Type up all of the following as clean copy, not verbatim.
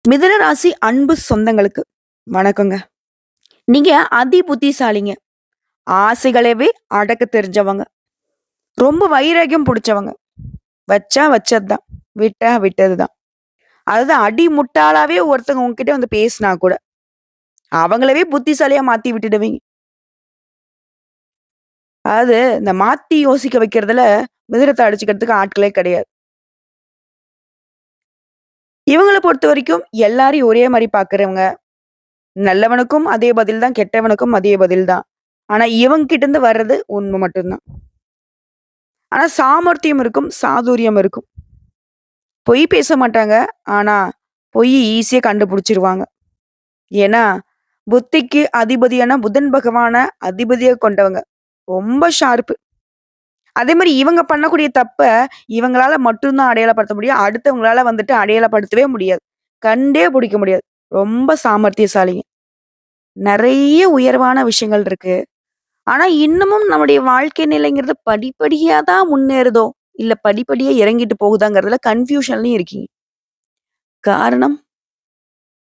மிதுன ராசி அன்பு சொந்தங்களுக்கு வணக்கங்க. நீங்க அதி புத்திசாலிங்க. ஆசைகளவே அடக்க தெரிஞ்சவங்க. ரொம்ப வைராக்கியம் புடிச்சவங்க. வச்சா வச்சதுதான். விட்டா விட்டதுதான். அதாவது அடி முட்டாளாவே ஒருத்தவங்க உங்ககிட்ட வந்து பேசினா கூட, அவங்களவே புத்திசாலியா மாத்தி விட்டுடுவீங்க. அதாவது இந்த மாத்தி யோசிக்க வைக்கிறதுல மிதுனத்த அடிச்சுக்கிறதுக்கு ஆட்களே கிடையாது. இவங்கள பொறுத்தவரைக்கும் எல்லாரையும் ஒரே மாரி பார்க்கிறவங்க. நல்லவனுக்கும் அதே பதில் தான், கெட்டவனுக்கும் அதே பதில் தான். ஆனா இவங்க கிட்ட இருந்து வர்றது உண்மை மட்டும் தான். ஆனா சாமர்த்தியம் இருக்கும், சாதுரியம் இருக்கும். பொய் பேச மாட்டாங்க. ஆனா, பொய் ஈஸியா கண்டுபிடிச்சிருவாங்க. ஏன்னா, புத்திக்கு அதிபதியான புதன் பகவான அதிபதியா கொண்டவங்க. ரொம்ப ஷார்ப்பு. அதே மாரி இவங்க பண்ணக்கூடிய தப்ப, இவங்களால மட்டும் தான் அடையாளப்படுத்த முடியும். அடுத்தவங்களால வந்துட்டு அடையாளப்படுத்தவே முடியாது. கண்டே புடிக்க முடியாது. ரொம்ப சாமர்த்தியசாலிங்க. நெறைய உயர்வான விஷயங்கள் இருக்கு. ஆனா, இன்னமும் நம்முடைய வாழ்க்கை நிலைங்கிறது படிப்படியா தான் முன்னேறுதோ! இல்ல படிப்படியா இறங்கிட்டு போகுதாங்கிறதுல கன்ஃப்யூஷன்லயும் இருக்கீங்க. காரணம்,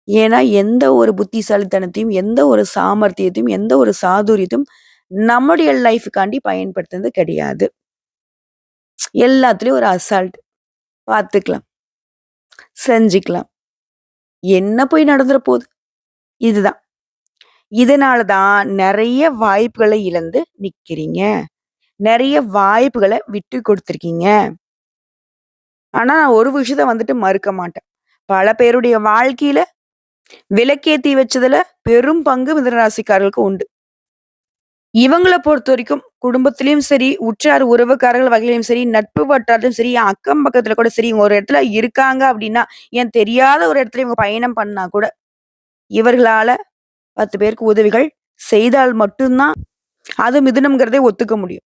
ஏன்னா எந்த ஒரு புத்திசாலித்தனத்தையும், எந்த ஒரு சாமர்த்தியத்தையும், எந்த ஒரு சாதுரியத்தையும் நம்முடைய லைஃப்க்காண்டி பயன்படுத்துனது கிடையாது. எல்லாத்துலயும் ஒரு அசால்ட். பார்த்துக்கலாம், செஞ்சுக்கலாம். என்ன போய் நடந்துற போது? இதுதான். இதனால தான் நெறைய வாய்ப்புகள இழந்து நிக்கிறீங்க. நெறைய வாய்ப்புகள விட்டு குடுத்துருக்கீங்க. ஆனா, நான் ஒரு விஷயத்த வந்துட்டு மறுக்க மாட்டேன். பல பேருடைய வாழ்க்கையில விளக்கேத்தி வச்சதுல பெரும் பங்கு மிதுன ராசிக்காரர்களுக்கு உண்டு. இவங்கள பொறுத்தவரைக்கும் குடும்பத்திலயும் சரி, உற்றார் உறவுக்காரர்கள் வகையிலயும் சரி, நட்பு வட்டாரத்திலும் சரி, என் அக்கம் பக்கத்துல கூட சரி, இவங்க ஒரு இடத்துல இருக்காங்க அப்படின்னா, ஏன் தெரியாத ஒரு இடத்துல இவங்க பயணம் பண்ணா கூட, இவர்களால 10 பேருக்கு உதவிகள் செய்தால் மட்டும் தான், அது மிதுனம்ங்கிறதே ஒத்துக்க முடியும்.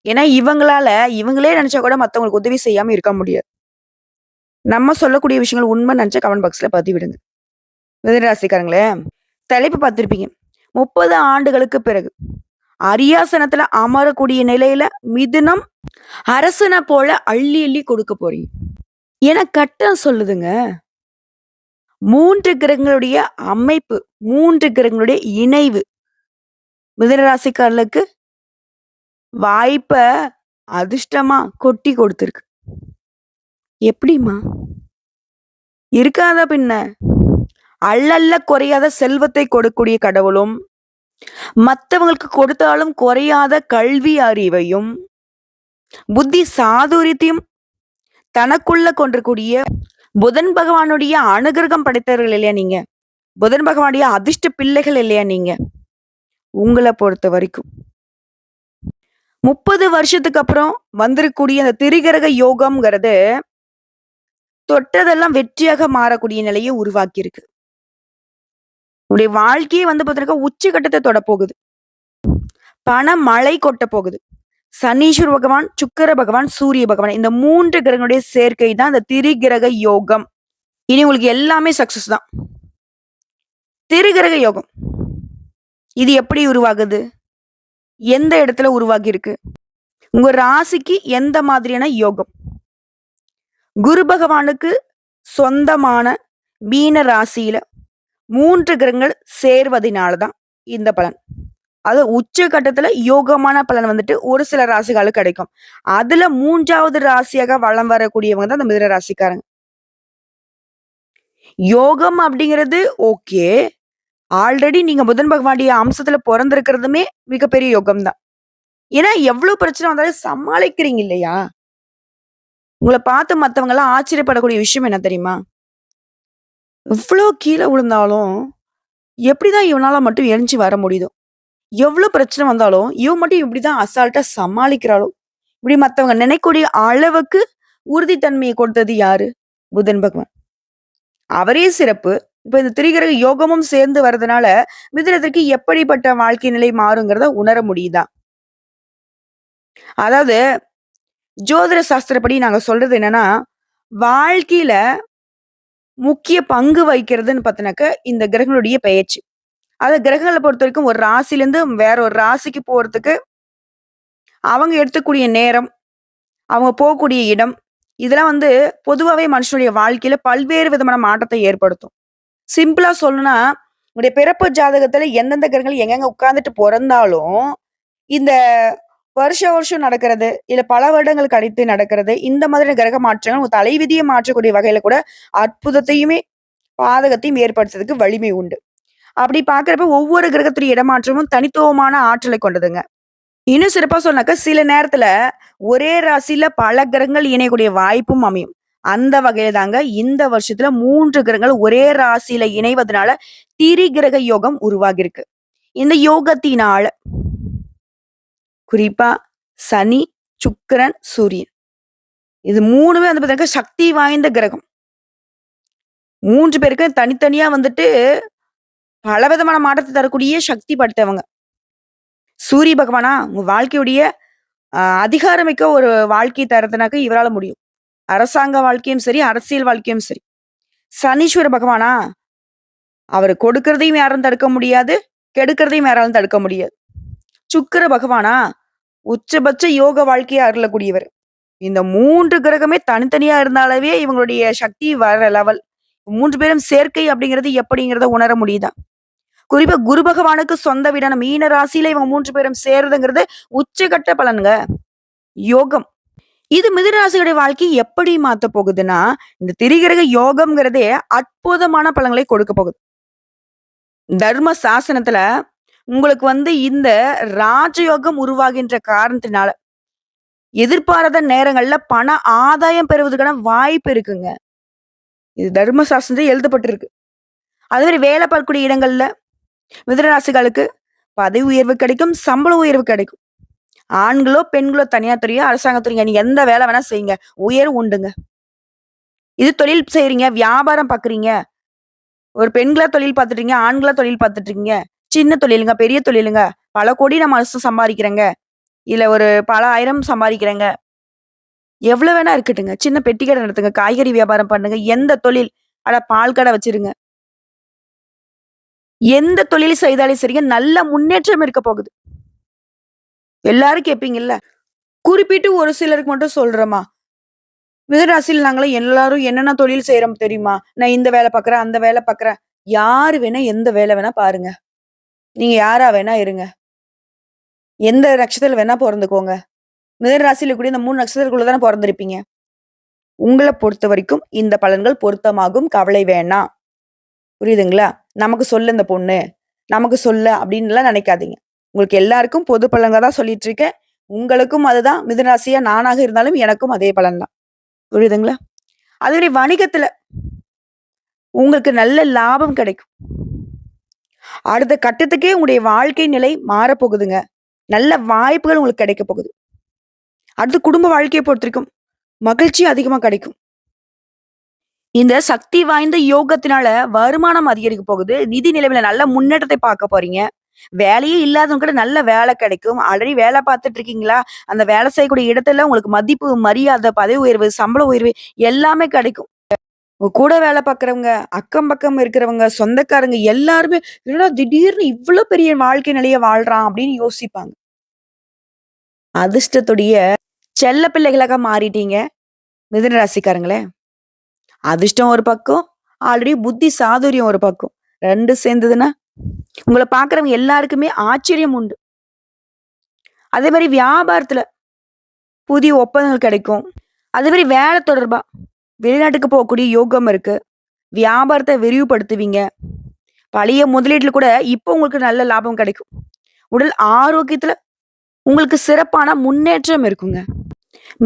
ஏன்னா இவங்களால இவங்களே நெனச்சா கூட மத்தவங்களுக்கு உதவி செய்யாம இருக்க முடியாது. நம்ம சொல்லக்கூடிய விஷயங்கள் உண்மை நெனச்சா கமெண்ட் பாக்ஸ்ல பதிவிடுங்க. மிதுன ராசிக்காரங்களே, தலைப்பு பார்த்திருப்பீங்க. 30 ஆண்டுகளுக்கு பிறகு அரியாசனத்துல அமரக்கூடிய நிலையில மிதுனம் அரசன போல அள்ளி அள்ளி கொடுக்க போறீங்க. ஏன்னா கட்டம் சொல்லுதுங்க. 3 கிரகங்களுடைய அமைப்பு, 3 கிரகங்களுடைய இணைவு மிதுன ராசிக்காரர்களுக்கு வாய்ப்ப அதிர்ஷ்டமா கொட்டி கொடுத்திருக்கு. எப்படிம்மா? இருக்காதா பின்ன? அள்ளல்ல குறையாத செல்வத்தை கொடுக்கக்கூடிய கடவுளும், மத்தவங்களுக்கு கொடுத்தாலும் குறையாத கல்வி அறிவையும், புத்தி சாதுரியத்தையும் தனக்குள்ள கொண்டிருக்கூடிய புதன் பகவானுடைய அனுகிரகம் படைத்தவர்கள் இல்லையா நீங்க? புதன் பகவானுடைய அதிர்ஷ்ட பிள்ளைகள் இல்லையா நீங்க? உங்கள பொறுத்தவரைக்கும். 30 வருஷத்துக்கு அப்புறம் வந்திருக்கக்கூடிய அந்த திரிகிரக யோகம்ங்கிறது, தொட்டதெல்லாம் வெற்றியாக மாறக்கூடிய நிலைய உருவாக்கியிருக்கு. உன்னுடைய வாழ்க்கையே வந்து பார்த்தீங்கன்னாக்கா உச்சகட்டத்த தொடப்போகுது. பண மழை கொட்டப் போகுது. சனீஸ்வர பகவான், சுக்கிர பகவான், சூரிய பகவான் இந்த 3 கிரகங்களுடைய சேர்க்கை தான் இந்த திரிகிரக யோகம். இனி உங்களுக்கு எல்லாமே சக்சஸ் தான். திரிகிரக யோகம். இது எப்படி உருவாகுது? எந்த இடத்துல உருவாகியிருக்கு? உங்க ராசிக்கு எந்த மாதிரியான யோகம்? குரு பகவானுக்கு சொந்தமான மீன ராசியில 3 கிரகங்கள் சேர்வதினால தான் இந்த பலன். அது உச்ச கட்டத்துல யோகமான பலன் வந்துட்டு ஒரு சில ராசிகளுக்கு கிடைக்கும். அதுல 3வது ராசியாக வலம் வரக்கூடியவங்க தான் இந்த மிதுன ராசிக்காரங்க. யோகம் அப்படிங்கிறது ஓகே. ஆல்ரெடி நீங்க புதன் பகவானுடைய அம்சத்துல பொறந்திருக்கிறதுமே மிகப்பெரிய யோகம் தான். ஏன்னா எவ்ளோ பிரச்சனை வந்தாலும் சமாளிக்கிறீங்க இல்லையா? உங்கள பார்த்து மத்தவங்கலாம் ஆச்சரியப்படக்கூடிய விஷயம் என்ன தெரியுமா? எவ்ளோ கீழ விழுந்தாலும், எப்படிதான் இவனால மட்டும் எழுஞ்சு வர முடியுதோ? எவ்ளோ பிரச்சனை வந்தாலும், இவ மட்டும் இப்படிதான் அசால்ட்டா சமாளிக்கிறாளோ? இப்படி மத்தவங்க நினைக்கக்கூடிய அளவுக்கு உறுதித்தன்மைய கொடுத்தது யாரு? புதன் பகவான். அவரே சிறப்பு. இப்ப இந்த திரிகிரக யோகமும் சேர்ந்து வரதுனால, மிதுனத்திற்கு எப்படிப்பட்ட வாழ்க்கை நிலை மாறுங்கிறத உணர முடியுதா? அதாவது ஜோதிட சாஸ்திரப்படி நாங்க சொல்றது என்னன்னா, வாழ்க்கையில முக்கிய பங்கு வகிக்கிறதுன்னு பார்த்தீங்கன்னாக்க, இந்த கிரகங்களுடைய பெயர்ச்சி. கிரகங்கள பொறுத்தவரைக்கும் ஒரு ராசியிலேருந்து வேற ஒரு ராசிக்கு போறதுக்கு, அவங்க எடுத்துக்கூடிய நேரம், அவங்க போகக்கூடிய இடம், இதெல்லாம் வந்து பொதுவாவே மனுஷனுடைய வாழ்க்கையில பல்வேறு விதமான மாற்றத்தை ஏற்படுத்தும். சிம்பிளா சொல்லணும்னா, உங்களுடைய பிறப்பு ஜாதகத்துல எந்தெந்த கிரகங்கள் எங்கெங்க உட்கார்ந்துட்டு பொறந்தாலும், இந்த வருஷம் வருஷம் நடக்கிறது, இல்ல பல வருடங்களுக்கு அடுத்து நடக்கிறது, இந்த மாதிரியான கிரக மாற்றங்கள் உங்க தலைவிதிய மாற்றக்கூடிய வகையில கூட அற்புதத்தையுமே, பாதகத்தையும் ஏற்படுத்துறதுக்கு வலிமை உண்டு. அப்படி பார்க்கிறப்ப ஒவ்வொரு கிரகத்துடைய இடமாற்றமும் தனித்துவமான ஆற்றலை கொண்டதுங்க. இன்னும் சிறப்பா சொன்னாக்கா, சில நேரத்துல ஒரே ராசியில பல கிரகங்கள் இணையக்கூடிய வாய்ப்பும் அமையும். அந்த வகையில தாங்க இந்த வருஷத்துல 3 கிரகங்கள் ஒரே ராசியில இணைவதனால திரிகிரக யோகம் உருவாகியிருக்கு. இந்த யோகத்தினால குறிப்பா சனி, சுக்கிரன், சூரியன் இது 3மே வந்து பார்த்தீங்கன்னா சக்தி வாய்ந்த கிரகம். 3 பேருக்கும் தனித்தனியா வந்துட்டு பலவிதமான மாற்றத்த தரக்கூடிய சக்தி படைத்தவங்க. சூரிய பகவானா உங்க வாழ்க்கையுடைய அதிகாரமிக்க ஒரு வாழ்க்கை தரதுனாக்க இவரால முடியும். அரசாங்க வாழ்க்கையும் சரி, அரசியல் வாழ்க்கையும் சரி. சனீஸ்வர பகவானா, அவரு கொடுக்கிறதையும் யாரும் தடுக்க முடியாது, கெடுக்கிறதையும் யாராலும் தடுக்க முடியாது. சுக்கிர பகவானா, உச்சபட்ச யோக வாழ்க்கைய அருளக்கூடியவர். இந்த 3 கிரகமே தனித்தனியா இருந்தாலவே இவங்களுடைய சக்தி வேற லெவல். 3 பேரும் சேர்க்கை அப்படிங்கிறது எப்படிங்கிறத உணர முடியுதா? குறிப்பா குரு பகவானுக்கு சொந்த வீடான மீன ராசியில இவங்க 3 பேரும் சேருதுங்கிறது உச்சகட்ட பலன்ங்க. யோகம். இது மிதுனராசியுடைய வாழ்க்கைய எப்படி மாத்தப் போகுதுன்னா, இந்த திரிகிரக யோகம்ங்கிறதே அற்புதமான பலன்களை கொடுக்க போகுது. தர்ம சாசனத்துல உங்களுக்கு வந்து இந்த ராஜயோகம் உருவாகின்ற காரணத்தினால, எதிர்பாராத நேரங்கள்ல பண ஆதாயம் பெறுவதற்கான வாய்ப்பு இருக்குங்க. இது தர்ம சாஸ்திரத்துல எழுதப்பட்டிருக்கு. அதே மாரி வேலை பார்க்கக்கூடிய இடங்கள்ல மிதுனராசிகளுக்கு பதவி உயர்வு கிடைக்கும், சம்பள உயர்வு கிடைக்கும். ஆண்களோ, பெண்களோ தனியார் துறையோ, அரசாங்கத் துறையோ நீங்க எந்த வேலை வேணா செய்யுங்க. உயர்வு உண்டுங்க. இது தொழில் செய்றீங்க, வியாபாரம் பார்க்குறீங்க. ஒரு பெண்களா தொழில் பார்த்துட்டீங்க, ஆண்களா தொழில் பார்த்துட்டு இருக்கீங்க. சின்ன தொழிலுங்க, பெரிய தொழிலுங்க. பல கோடி நான் மாசம் சம்பாதிக்கிறேங்க. இல்ல ஒரு பல ஆயிரம் சம்பாதிக்கிறேங்க. எவ்வளவு வேணா இருக்கட்டுங்க. சின்ன பெட்டி கடை நடத்துங்க, காய்கறி வியாபாரம் பண்ணுங்க. எந்த தொழில்? அட பால் கடை வச்சிருங்க. எந்த தொழில் செய்தாலும் சரிங்க, நல்ல முன்னேற்றம் இருக்க போகுது. எல்லாரும் கேட்பீங்கல்ல. குறிப்பிட்டு ஒரு சிலருக்கு மட்டும் சொல்றேம்மா. மிதுனராசியில நாங்கலாம் எல்லாரும் என்னென்ன தொழில் செய்றோம் தெரியுமா? நான் இந்த வேலை பார்க்குறேன், அந்த வேலை பார்க்குறேன். யாரு வேணா எந்த வேலை வேணா பாருங்க. நீங்க யாரா வேணா இருங்க. எந்த நட்சத்திரத்துல வேணா பொறந்துக்கோங்க. மிதுன ராசியில கூடிய இந்த 3 நட்சத்திரத்துக்குள்ள தானே பொறந்திருப்பீங்க. உங்கள பொறுத்தவரைக்கும் இந்த பலன்கள் பொருத்தமாகும். கவலை வேணாம். புரியுதுங்களா? நமக்கு சொல்ல இந்த பொண்ணு, நமக்கு சொல்ல அப்டின்னுலாம் நெனைக்காதீங்க. உங்களுக்கு எல்லாருக்கும் பொது பலன்கள் தான் சொல்லிட்டு இருக்கேன். உங்களுக்கும் அதுதான் மிதுன ராசியா நானாக இருந்தாலும் எனக்கும் அதே பலன் தான். புரியுதுங்களா? அதுமாரி வணிகத்துல உங்களுக்கு நல்ல லாபம் கிடைக்கும். அடுத்த கட்டத்துக்கே உங்களுடைய வாழ்க்கை நிலை மாறப்போகுதுங்க. நல்ல வாய்ப்புகள் உங்களுக்கு கிடைக்க போகுது. அடுத்து குடும்ப வாழ்க்கைய பொறுத்தவரைக்கும் மகிழ்ச்சி அதிகமா கிடைக்கும். இந்த சக்தி வாய்ந்த யோகத்தினால வருமானம் அதிகரிக்க போகுது. நிதி நிலைமையில நல்ல முன்னேற்றத்தை பார்க்க போறீங்க. வேலையே இல்லாதவங்க கூட நல்ல வேலை கிடைக்கும். ஆல்ரெடி வேலை பார்த்துட்டு இருக்கீங்களா? அந்த வேலை செய்யக்கூடிய இடத்துல உங்களுக்கு மதிப்பு, மரியாதை, பதவி உயர்வு, சம்பள உயர்வு எல்லாமே கிடைக்கும். உங்க கூட வேலை பார்க்கிறவங்க, அக்கம் பக்கம் இருக்கிறவங்க, சொந்தக்காரங்க எல்லாருமே, "என்னடா திடீர்னு இவ்ளோ பெரிய வாழ்க்கை நிலைய வாழ்றான்" அப்படின்னு யோசிப்பாங்க. அதிர்ஷ்டத்துடைய செல்ல பிள்ளைகளாக மாறிட்டீங்க மிதுன ராசிக்காரங்களே. அதிர்ஷ்டம் ஒரு பக்கம், ஆல்ரெடி புத்தி சாதுரியம் ஒரு பக்கம். 2 சேர்ந்ததுன்னா, உங்கள பார்க்கிறவங்க எல்லாருக்குமே ஆச்சரியம் உண்டு. அதே மாரி வியாபாரத்துல புதிய ஒப்பந்தங்கள் கிடைக்கும். அதே மாரி வேலை தொடர்பா வெளிநாட்டுக்கு போகக்கூடிய யோகம் இருக்கு. வியாபாரத்த விரிவுபடுத்துவீங்க. பழைய முதலீட்டுல கூட இப்போ உங்களுக்கு நல்ல லாபம் கிடைக்கும். உடல் ஆரோக்கியத்துல உங்களுக்கு சிறப்பான முன்னேற்றம் இருக்குங்க.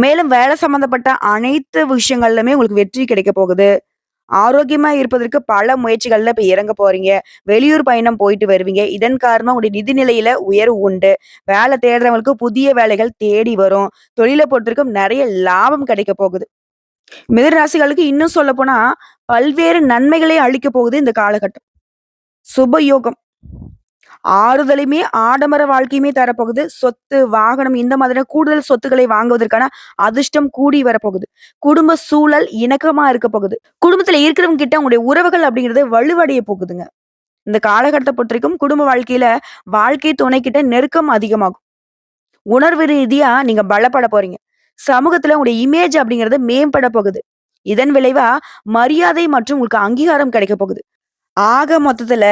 மேலும் வேலை சம்பந்தப்பட்ட அனைத்து விஷயங்கள்லுமே உங்களுக்கு வெற்றி கிடைக்க போகுது. ஆரோக்கியமா இருப்பதற்கு பல முயற்சிகள்ல இப்ப இறங்க போறீங்க. வெளியூர் பயணம் போயிட்டு வருவீங்க. இதன் காரணமா உங்களுடைய நிதி நிலையில உயர்வு உண்டு. வேலை தேடுறவங்களுக்கு புதிய வேலைகள் தேடி வரும். தொழில பொறுத்தவரைக்கும் நெறைய லாபம் கிடைக்க போகுது. மிதுன ராசிகளுக்கு இன்னும் சொல்லப்போனா, பல்வேறு நன்மைகளை அளிக்கப் போகுது இந்த காலகட்டம். சுபயோகம். ஆறுதலையுமே, ஆடம்பர வாழ்க்கையுமே தரப்போகுது. சொத்து, வாகனம் இந்த மாதிரியான கூடுதல் சொத்துக்களை வாங்குவதற்கான அதிர்ஷ்டம் கூடி வரப்போகுது. குடும்ப சூழல் இணக்கமா இருக்க போகுது. குடும்பத்துல இருக்கிறவங்க கிட்ட உங்களுடைய உறவுகள் அப்படிங்கிறது வலுவடைய போகுதுங்க. இந்த காலகட்டத்த பொறுத்தவரைக்கும் குடும்ப வாழ்க்கையில வாழ்க்கை துணை கிட்ட நெருக்கம் அதிகமாகும். உணர்வு ரீதியா நீங்க பலப்பட போறீங்க. சமூகத்துல உங்களுடைய இமேஜ் அப்படிங்கிறது மேம்பட போகுது. இதன் விளைவா மரியாதை மற்றும் உங்களுக்கு அங்கீகாரம் கிடைக்க போகுது. ஆக மொத்தத்துல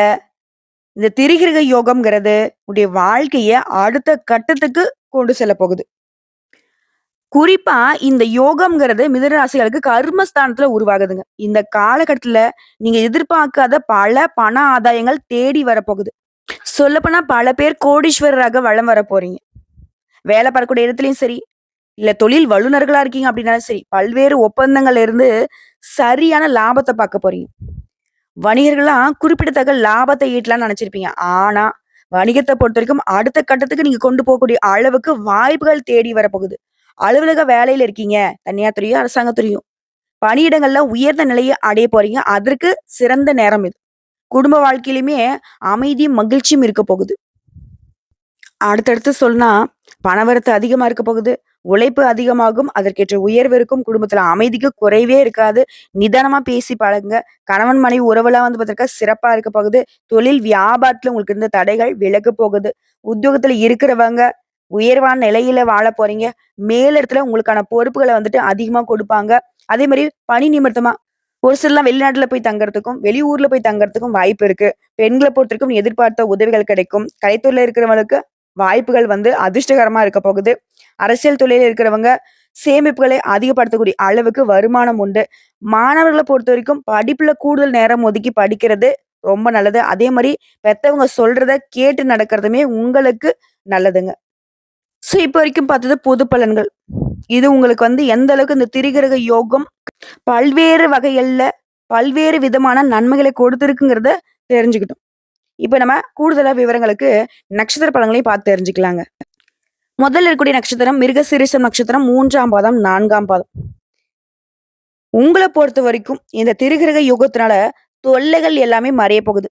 இந்த திரிகிரக யோகம்ங்கிறது உங்களுடைய வாழ்க்கைய அடுத்த கட்டத்துக்கு கொண்டு செல்ல போகுது. குறிப்பா இந்த யோகம்ங்கிறது மிதுன ராசிகளுக்கு கர்மஸ்தானத்துல உருவாகுதுங்க. இந்த காலகட்டத்துல நீங்க எதிர்பார்க்காத பல பண ஆதாயங்கள் தேடி வரப்போகுது. சொல்லப்போனா பல பேர் கோடீஸ்வரராக வலம் வர போறீங்க. வேலை பார்க்கக்கூடிய இடத்துலயும் சரி, இல்ல தொழில் வல்லுனர்களா இருக்கீங்க அப்படின்னாலும் சரி, பல்வேறு ஒப்பந்தங்கள்ல இருந்து சரியான லாபத்த பார்க்க போறீங்க. வணிகர்கள்லாம் குறிப்பிடத்தக்க லாபத்தை ஈட்டலாம்னு நினைச்சிருப்பீங்க. ஆனா, வணிகத்த பொறுத்தவரைக்கும் அடுத்த கட்டத்துக்கு நீங்க கொண்டு போகக்கூடிய அளவுக்கு வாய்ப்புகள் தேடி வரப்போகுது. அலுவலக வேலையில இருக்கீங்க. தனியார் துறையோ, அரசாங்கத் துறையோ. பணியிடங்கள்ல உயர்ந்த நிலைய அடைய போறீங்க. அதற்கு சிறந்த நேரம் இது. குடும்ப வாழ்க்கையிலுமே அமைதியும், மகிழ்ச்சியும் இருக்க போகுது. அடுத்தடுத்து சொன்னா, பணவரத்து அதிகமா இருக்க போகுது. உழைப்பு அதிகமாகும். அதற்கேற்ற உயர்வு இருக்கும். குடும்பத்துல அமைதிக்கு குறைவே இருக்காது. நிதானமா பேசி பழகுங்க. கணவன் மனைவி உறவெல்லாம் வந்து பார்த்தீங்கன்னா சிறப்பா இருக்க போகுது. தொழில் வியாபாரத்துல உங்களுக்கு இருந்த தடைகள் விலக போகுது. உத்தியோகத்துல இருக்கிறவங்க உயர்வான நிலையில வாழப் போறீங்க. மேலிடத்துல உங்களுக்கான பொறுப்புகள வந்துட்டு அதிகமா கொடுப்பாங்க. அதே மாரி பணி நிமித்தமா ஒரு சிலர்லாம் வெளிநாட்டுல போய் தங்கறதுக்கும், வெளியூர்ல போய் தங்கறதுக்கும் வாய்ப்பு இருக்கு. பெண்கள பொறுத்தவரைக்கும் எதிர்பார்த்த உதவிகள் கிடைக்கும். கலைத்துறையில இருக்கிறவங்களுக்கு வாய்ப்புகள் வந்து அதிர்ஷ்டகரமா இருக்க போகுது. அரசியல் துறையில இருக்கிறவங்க சேமிப்புகளை அதிகப்படுத்தக்கூடிய அளவுக்கு வருமானம் உண்டு. மாணவர்கள பொறுத்தவரைக்கும் படிப்புல கூடுதல் நேரம் ஒதுக்கி படிக்கிறது ரொம்ப நல்லது. அதே மாரி பெத்தவங்க சொல்றத கேட்டு நடக்கிறதுமே உங்களுக்கு நல்லதுங்க. இப்ப வரைக்கும் பார்த்தது பொது பலன்கள். இது உங்களுக்கு வந்து எந்த அளவுக்கு இந்த திரிகிரக யோகம் பல்வேறு வகைகள்ல, பல்வேறு விதமான நன்மைகளை கொடுத்திருக்குங்கிறத தெரிஞ்சுக்கிட்டோம். இப்ப நம்ம கூடுதலா விவரங்களுக்கு நட்சத்திர பலன்களையும் பார்த்து தெரிஞ்சுக்கலாங்க. முதல்ல இருக்கக்கூடிய நட்சத்திரம் மிருகசீரிஷம் நட்சத்திரம் 3ஆம் பாதம், 4ஆம் பாதம். உங்கள பொறுத்தவரைக்கும் இந்த திரிகிரக யுகத்தினால தொல்லைகள் எல்லாமே மறைய போகுது.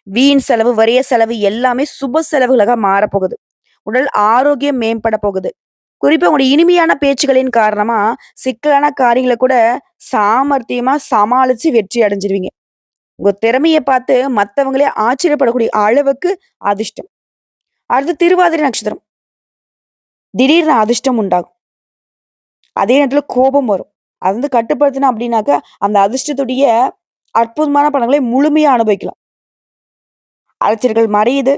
வீண் செலவு, விரய செலவு எல்லாமே சுப செலவுகளாக மாறப்போகுது. உடல் ஆரோக்கியம் மேம்பட போகுது. குறிப்பா உங்களுடைய இனிமையான பேச்சுகளின் காரணமா சிக்கலான காரியங்கள கூட சாமர்த்தியமா சமாளிச்சு வெற்றி அடைஞ்சிருவீங்க. உங்க திறமைய பார்த்து மத்தவங்களே ஆச்சரியப்படக்கூடிய அளவுக்கு அதிர்ஷ்டம். அடுத்து திருவாதிரை நட்சத்திரம். திடீர்னு அதிர்ஷ்டம் உண்டாகும். அதே நேரத்துல கோபம் வரும். அது வந்து கட்டுப்படுத்தணும் அப்படின்னாக்கா, அந்த அதிர்ஷ்டத்துடைய அற்புதமான பலன்களை முழுமையா அனுபவிக்கலாம். அலைச்சல்கள் மறையுது.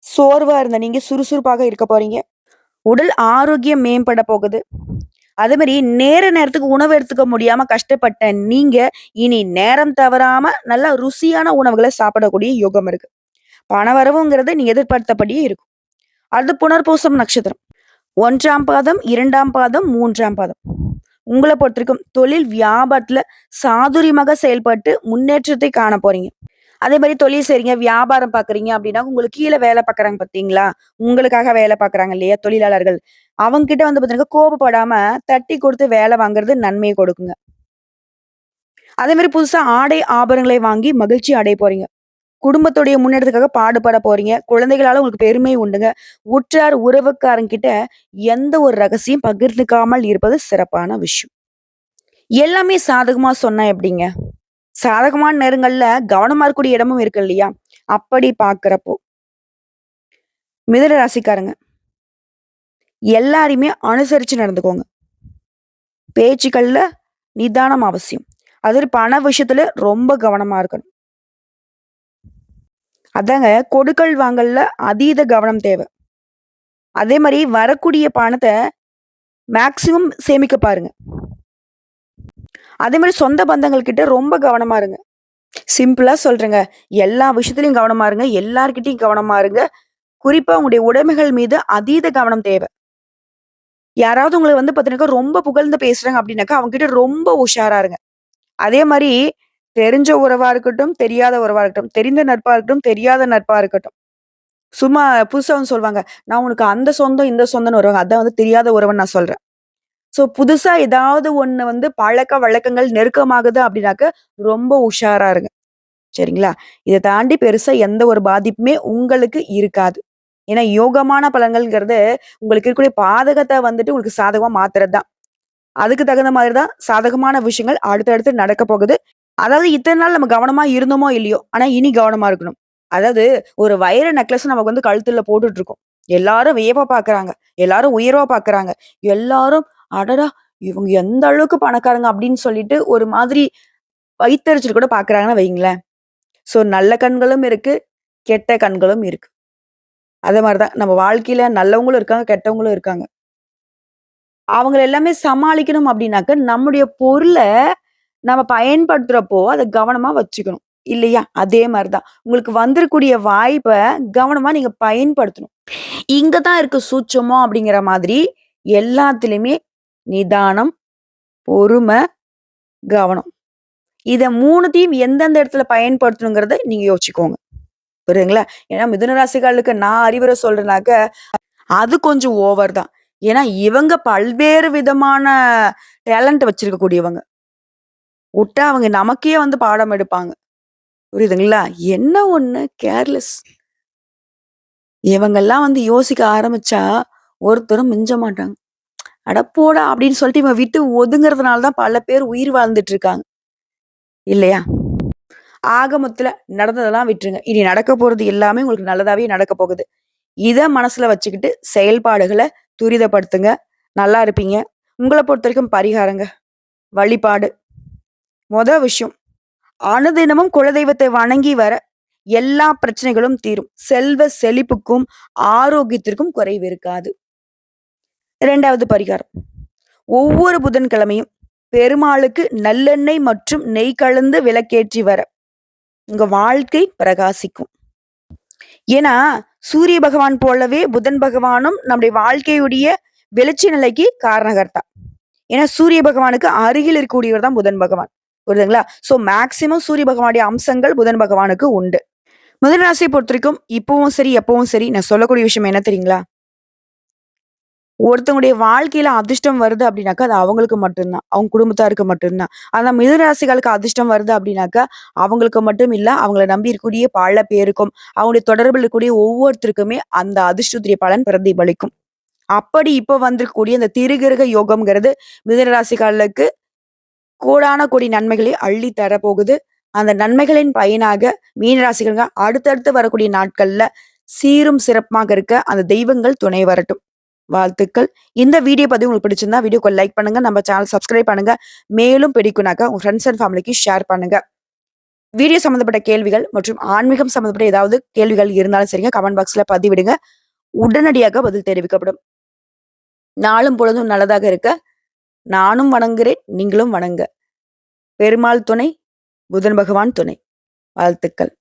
சோர்வா இருந்த நீங்க சுறுசுறுப்பாக இருக்க போறீங்க. உடல் ஆரோக்கியம் மேம்பட போகுது. அதே மாரி நேரத்துக்கு உணவு எடுத்துக்க முடியாம கஷ்டப்பட்ட நீங்க, இனி நேரம் தவறாம நல்லா ருசியான உணவுகள சாப்பிடக்கூடிய யோகம் இருக்கு. பணவரவுங்கிறது நீங்க எதிர்பார்த்தபடியே இருக்கும். அடுத்து புனர்பூசம் நட்சத்திரம். 1ஆம் பாதம், 2ஆம் பாதம், 3ஆம் பாதம். உங்கள பொறுத்தவரைக்கும் தொழில் வியாபாரத்துல சாதுரியமாக செயல்பட்டு முன்னேற்றத்தை காண போறீங்க. அதே மாரி தொழில் செய்றீங்க, வியாபாரம் பார்க்குறீங்க அப்படின்னா, உங்களுக்கு கீழ வேலை பார்க்குறாங்க பார்த்தீங்களா? உங்களுக்காக வேலை பார்க்குறாங்க இல்லையா? தொழிலாளர்கள். அவங்க கிட்ட வந்து பார்த்தீங்கன்னா, கோபப்படாம தட்டி குடுத்து வேலை வாங்குறது நன்மைய கொடுக்குங்க. அதே மாரி புதுசா ஆடை, ஆபரணங்களை வாங்கி மகிழ்ச்சி அடைய போறீங்க. குடும்பத்துடைய முன்னேற்றத்துக்காக பாடுபட போறீங்க. குழந்தைகளால உங்களுக்கு பெருமை உண்டுங்க. உற்றார் உறவுக்காரங்கிட்ட எந்த ஒரு ரகசியம் பகிர்ந்துக்காமல் இருப்பது சிறப்பான விஷயம். எல்லாமே சாதகமா சொன்னா எப்படிங்க? சாதகமான நேரங்கள்ல கவனமா இருக்கக்கூடிய இடமும் இருக்கு இல்லையா? அப்படி பார்க்கிறப்போ, மிதுன ராசிக்காரங்க எல்லாரையுமே அனுசரிச்சு நடந்துக்கோங்க. பேச்சுக்கள்ல நிதானம் அவசியம். அது பண விஷயத்துல ரொம்ப கவனமா இருக்கணும். அதாங்க கொடுக்கல் வாங்கல்ல அதீத கவனம் தேவை. அதே மாரி வரக்கூடிய பணத்த மேக்ஸிமம் சேமிக்க பாருங்க. அதே மாரி சொந்த பந்தங்கள் கிட்ட ரொம்ப கவனமா இருங்க. சிம்பிளா சொல்றேங்க. எல்லா விஷயத்திலயும் கவனமா இருங்க. எல்லார்கிட்டயும் கவனமா இருங்க. குறிப்பா உங்களுடைய உடைமைகள் மீது அதீத கவனம் தேவை. யாராவது உங்கள வந்து பார்த்தீங்கன்னாக்கா, ரொம்ப புகழ்ந்து பேசுறாங்க அப்படின்னாக்கா, அவங்க கிட்ட ரொம்ப உஷாரா இருங்க. அதே மாரி தெரிஞ்ச உறவா இருக்கட்டும், தெரியாத உறவா இருக்கட்டும், தெரிந்த நட்பா இருக்கட்டும், தெரியாத நட்பா இருக்கட்டும். சும்மா புதுசா வந்து சொல்வாங்க. நான் உனக்கு அந்த சொந்தம், இந்த சொந்தம்ன்னு வருவாங்க. அதான் வந்து தெரியாத உறவுன்னு நான் சொல்றேன். புதுசா ஏதாவது ஒண்ணு வந்து பழக்கவழக்கங்கள் நெருக்கமாகுது அப்படின்னாக்க, ரொம்ப உஷாரா இருங்க. சரிங்களா? இத தாண்டி பெருசா எந்த ஒரு பாதிப்புமே உங்களுக்கு இருக்காது. ஏன்னா, யோகமான பலன்கள்ங்கிறது உங்களுக்கு இருக்கக்கூடிய பாதகத்த வந்துட்டு உங்களுக்கு சாதகமா மாத்துறது தான். அதுக்கு தகுந்த மாதிரி தான் சாதகமான விஷயங்கள் அடுத்தடுத்து நடக்க போகுது. அதாவது இத்தன நாள் நம்ம கவனமா இருந்தோமோ இல்லையோ, ஆனா இனி கவனமா இருக்கணும். அதாவது ஒரு வைர நெக்லஸ் நமக்கு வந்து கழுத்துல போட்டுட்டு இருக்கோம். எல்லாரும் வியப்பா பார்க்குறாங்க. எல்லாரும் உயர்வா பார்க்குறாங்க. எல்லாரும் அடடா! இவங்க எந்த அளவுக்கு பணக்காரங்க அப்படின்னு சொல்லிட்டு ஒரு மாதிரி வயித்தெரிச்சல் கூட பார்க்குறாங்கன்னு வையுங்களேன். ஸோ நல்ல கண்களும் இருக்கு, கெட்ட கண்களும் இருக்கு. அதே மாரி தான் நம்ம வாழ்க்கையில நல்லவங்களும் இருக்காங்க, கெட்டவங்களும் இருக்காங்க. அவங்கள எல்லாமே சமாளிக்கணும் அப்படின்னாக்க, நம்முடைய பொருள நம்ம பயன்படுத்துறப்போ, அத கவனமா வச்சுக்கணும். இல்லையா? அதே மாரி தான். உங்களுக்கு வந்திருக்கூடிய வாய்ப்ப கவனமா நீங்க பயன்படுத்தணும். இங்க தான் இருக்கு சூட்சுமம் அப்படிங்கிற மாதிரி எல்லாத்துலயுமே நிதானம், பொறுமை, கவனம். இத 3த்தையும் எந்தெந்த இடத்துல பயன்படுத்தணுங்கிறத நீங்க யோசிச்சுக்கோங்க. புரியுதுங்களா? ஏன்னா மிதுன ராசிக்காரர்களுக்கு நான் அறிவுரை சொல்றேனாக்க, அது கொஞ்சம் ஓவர் தான். ஏன்னா இவங்க பல்வேறு விதமான டேலண்ட் வச்சிருக்கக்கூடியவங்க. உட்டா அவங்க நமக்கே வந்து பாடம் எடுப்பாங்க. புரியுதுங்களா? என்ன ஒண்ணு கேர்லெஸ். இவங்கெல்லாம் வந்து யோசிக்க ஆரம்பிச்சா, ஒருத்தரும் மிஞ்ச மாட்டாங்க. "அட போடா!" அப்படின்னு சொல்லிட்டு இவங்க விட்டு ஒதுங்குறதுனால தான் பல பேர் உயிர் வாழ்ந்துட்டு இருக்காங்க. இல்லையா? ஆக மொத்தத்துல நடந்ததெல்லாம் விட்டுருங்க. இனி நடக்க போறது எல்லாமே உங்களுக்கு நல்லதாவே நடக்க போகுது. இத மனசுல வச்சுக்கிட்டு செயல்பாடுகள துரிதப்படுத்துங்க. நல்லா இருப்பீங்க. உங்கள பொறுத்தவரைக்கும் பரிகாரங்க, வழிபாடு. விஷயம் அனுதினமும் குலதெய்வத்தை வணங்கி வர எல்லா பிரச்சனைகளும் தீரும். செல்வ செழிப்புக்கும், ஆரோக்கியத்திற்கும் குறைவு இருக்காது. 2வது பரிகாரம். ஒவ்வொரு புதன்கிழமையும் பெருமாளுக்கு நல்லெண்ணெய் மற்றும் நெய் கலந்து விளக்கேற்றி வர உங்க வாழ்க்கை பிரகாசிக்கும். ஏன்னா, சூரிய பகவான் போலவே புதன் பகவானும் நம்முடைய வாழ்க்கையுடைய வெளிச்ச நிலைக்கு காரணகர்த்தா. ஏன்னா, சூரிய பகவானுக்கு அருகில் இருக்கக்கூடியவர் தான் புதன் பகவான். புரியுதுங்களா? ஸோ மேக்ஸிமம் சூரிய பகவானுடைய அம்சங்கள் புதன் பகவானுக்கு உண்டு. மிதுன ராசிய பொறுத்தவரைக்கும் இப்பவும் சரி, எப்பவும் சரி நான் சொல்லக்கூடிய விஷயம் என்ன தெரியுங்களா? ஒருத்தவங்களுடைய வாழ்க்கையில அதிர்ஷ்டம் வருது அப்படின்னாக்கா, அது அவங்களுக்கு மட்டும் தான். அவங்க குடும்பத்தாருக்கு மட்டும் தான். ஆனா மிதுன ராசிகளுக்கு அதிர்ஷ்டம் வருது அப்படின்னாக்கா, அவங்களுக்கு மட்டும் இல்ல, அவங்கள நம்பி இருக்கக்கூடிய பல பேருக்கும், அவங்களுடைய தொடர்பில் இருக்கக்கூடிய ஒவ்வொருத்தருக்குமே அந்த அதிர்ஷ்டத்துடைய பலன் பிரதிபலிக்கும். அப்படி இப்ப வந்திருக்கக்கூடிய இந்த திருகிருக யோகம்ங்கிறது மிதுன ராசிக்காரர்களுக்கு கோடான கோடி நன்மைகளை அள்ளி தரப்போகுது. அந்த நன்மைகளின் பயனாக மீன ராசிக்காரங்க அடுத்தடுத்து வரக்கூடிய நாட்கள்ல சீரும் சிறப்புமாக இருக்க அந்த தெய்வங்கள் துணை வரட்டும். வாழ்த்துக்கள். இந்த வீடியோ பதிவு உங்களுக்கு பிடிச்சிருந்தா வீடியோக்கு லைக் பண்ணுங்க. நம்ம சேனல் சப்ஸ்கிரைப் பண்ணுங்க. மேலும் பிடிக்கும்னாக்கா உங்க ஃப்ரெண்ட்ஸ் அண்ட் ஃபேமிலிக்கு ஷேர் பண்ணுங்க. வீடியோ சம்மந்தப்பட்ட கேள்விகள் மற்றும் ஆன்மீகம் சம்மந்தப்பட்ட ஏதாவது கேள்விகள் இருந்தாலும் சரிங்க, கமெண்ட் பாக்ஸ்ல பதிவிடுங்க. உடனடியாக பதில் தெரிவிக்கப்படும். நாளும் பொழுதும் நல்லதாக இருக்க நானும் வணங்குகிறேன். நீங்களும் வணங்க. பெருமாள் துணை, புதன் பகவான் துணை. வாழ்த்துக்கள்.